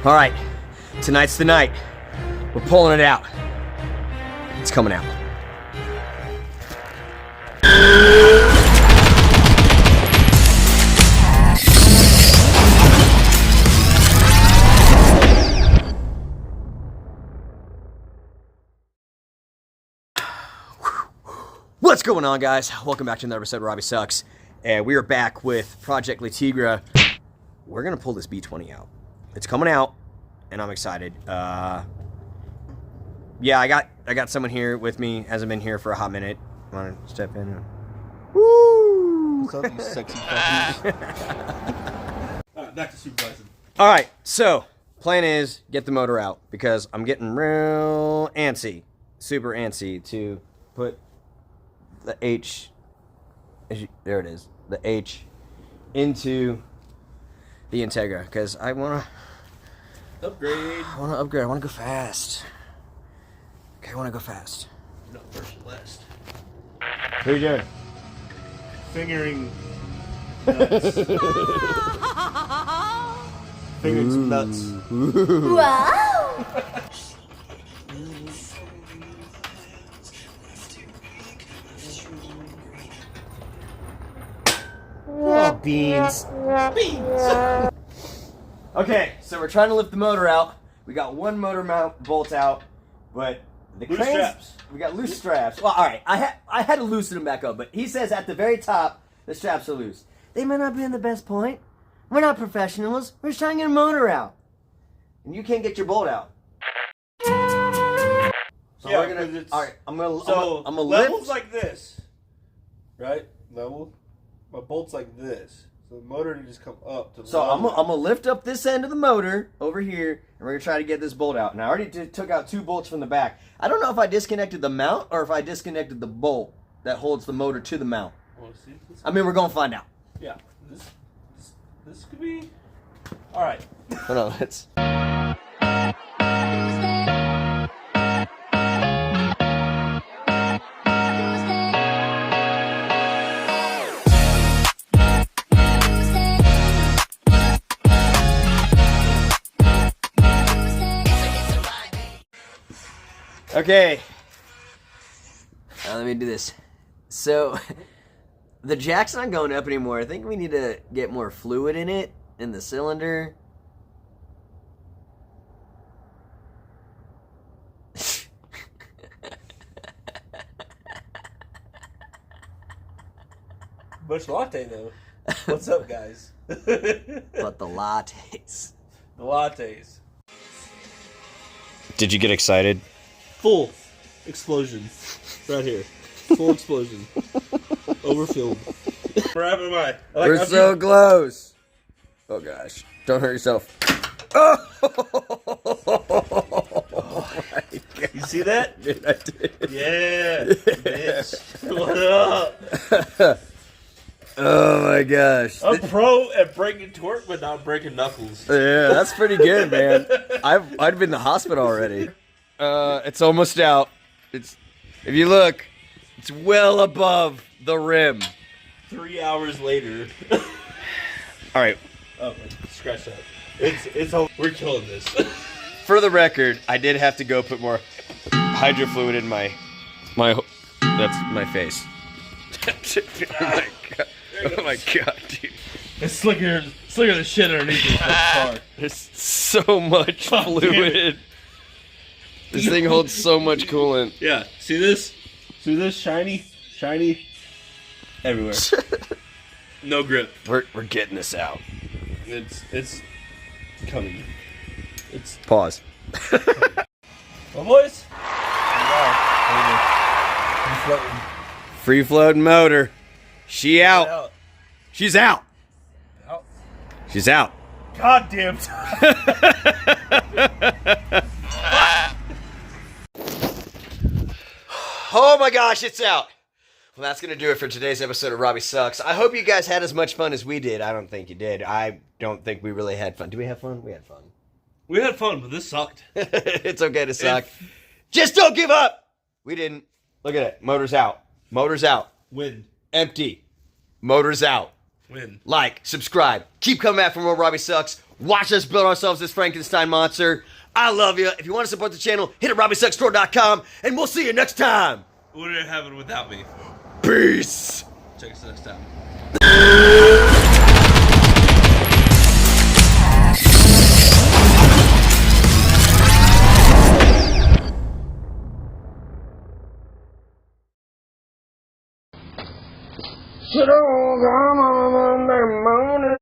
All right, tonight's the night. We're pulling it out. It's coming out. What's going on, guys? Welcome back to another episode of Robbie Sucks. And we are back with Project Integra. We're gonna pull this B20 out. It's coming out, and I'm excited. Yeah, I got someone here with me. Hasn't been here for a hot minute. Wanna step in? Woo! What's up, you sexy fucking? Alright, back to supervising. Alright, so plan is get the motor out because I'm getting real antsy, super antsy to put the H, there it is, the H into the Integra because I want to upgrade. I want to go fast. Okay, I want to go fast. Not first and last. What are you doing? Fingering nuts. Fingering some nuts. Wow! Oh, beans. Beans. Okay, so we're trying to lift the motor out. We got one motor mount bolt out, but the Loose cranes, straps. we got loose straps. Well, all right, I had to loosen them back up, but he says at the very top the straps are loose. They might not be in the best point. We're not professionals. We're just trying to get a motor out, and you can't get your bolt out. So Yeah, we're gonna. it's- All right, I'm gonna levels lift. like this, right? Level. My bolt's like this, so the motor needs to come up to. So I'm gonna lift up this end of the motor over here, and we're gonna try to get this bolt out. And I already took out two bolts from the back. I don't know if I disconnected the mount or if I disconnected the bolt that holds the motor to the mount. Wanna see this? I mean, we're gonna find out. Yeah, this could be. All right. Hold on, let's. Okay. Now let me do this. So, the jack's not going up anymore. I think we need to get more fluid in it, in the cylinder. Much latte though. What's up, guys? But the lattes. The lattes. Did you get excited? Full explosion. Right here. Full explosion. Overfilled. Where am I? We're so close. Oh gosh. Don't hurt yourself. Oh, my God. You see that? Dude, I did. Yeah. Bitch. What up? Oh my gosh. I'm pro at breaking torque, but not breaking knuckles. Yeah, that's pretty good, man. I'd been in the hospital already. It's almost out. It's, if you look, it's well above the rim. 3 hours later. All right. Okay, scratch that. It's we're killing this. For the record, I did have to go put more hydro fluid in my that's my face. Oh my God. Oh my God, dude. It's slicker the shit underneath this car. There's so much fluid. This thing holds so much coolant. Yeah, see this? See this? Shiny everywhere. No grip. We're getting this out. It's coming. It's Pause. well, boys. Free floating motor. She out. She's out. Out. She's out. Goddamn. Oh my gosh, it's out. Well, that's going to do it for today's episode of Robbie Sucks. I hope you guys had as much fun as we did. I don't think you did. I don't think we really had fun. Did we have fun? We had fun. We had fun, but this sucked. It's okay to suck. Just don't give up. We didn't. Look at it. Motor's out. Motor's out. Win. Empty. Motor's out. Win. Like, subscribe. Keep coming back for more Robbie Sucks. watch us build ourselves this Frankenstein monster. I love you. If you want to support the channel, hit at RobbieSucksStore.com, and we'll see you next time. Wouldn't it happen without me? Peace. Check us next time. Sit on, I'm on Monday morning.